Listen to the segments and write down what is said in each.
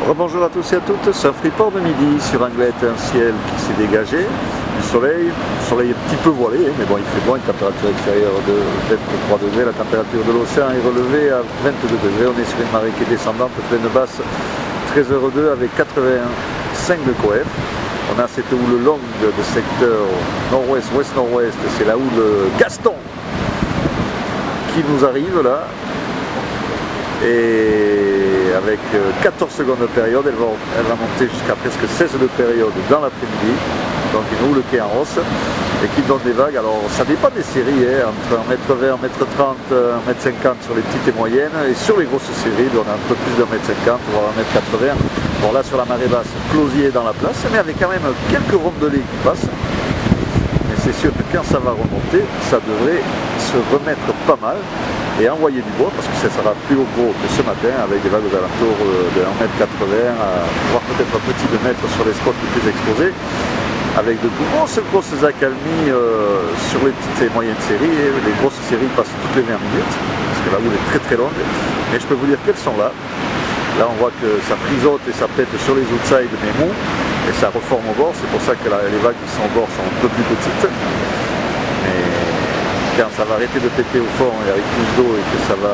Rebonjour à tous et à toutes, c'est un Freeport de midi sur Anglette, un ciel qui s'est dégagé, du soleil un petit peu voilé, mais bon il fait bon, une température extérieure de 23 degrés, la température de l'océan est relevée à 22 degrés, on est sur une marée qui est descendante, pleine basse, 13h02 avec 85 de coef. On a cette houle longue de secteur nord-ouest, ouest-nord-ouest, c'est la houle Gaston qui nous arrive là. Et avec 14 secondes de période, elle va monter jusqu'à presque 16 de période dans l'après-midi. Donc une houle qui est en hausse et qui donne des vagues. Alors ça dépend des séries, entre 1m20, 1m30, 1m50 sur les petites et moyennes. Et sur les grosses séries, on a un peu plus de 1m50, voire 1m80. Bon là sur la marée basse, Closier dans la place, mais avec quand même quelques rondelets qui passent. Mais c'est sûr que quand ça va remonter, ça devrait se remettre pas mal et envoyer du bois parce que ça sera plus gros que ce matin avec des vagues aux alentours de 1m80 voire peut-être un petit 2 mètres sur les spots les plus exposés avec de grosses accalmies sur les petites et moyennes séries. Et les grosses séries passent toutes les 20 minutes parce que la houle est très longue, mais je peux vous dire qu'elles sont là. Là on voit que ça frisote et ça pète sur les outsides mais mou et ça reforme au bord, c'est pour ça que les vagues qui sont au bord sont un peu plus petites. Mais quand ça va arrêter de péter au fond et avec plus d'eau et que ça va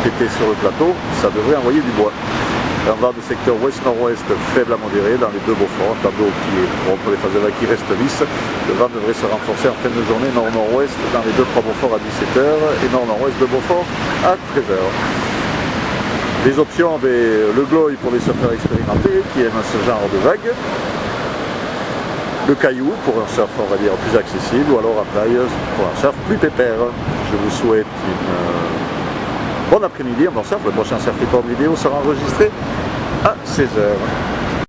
péter sur le plateau, ça devrait envoyer du bois. Là, on va de secteur ouest-nord-ouest faible à modéré dans les deux Beauforts, un tableau qui est bon pour les phases de vague qui reste lisse. Le vent devrait se renforcer en fin de journée nord-nord-ouest dans les 2-3 Beauforts à 17h et nord-nord-ouest de Beaufort à 13h. Les options, le Gloy pour les surfeurs expérimentés qui aiment ce genre de vagues. Le caillou pour un surf on va dire plus accessible ou alors un taille pour un surf plus pépère. Je vous souhaite une bonne après-midi, un bon surf. Le prochain surf report vidéo sera enregistré à 16h.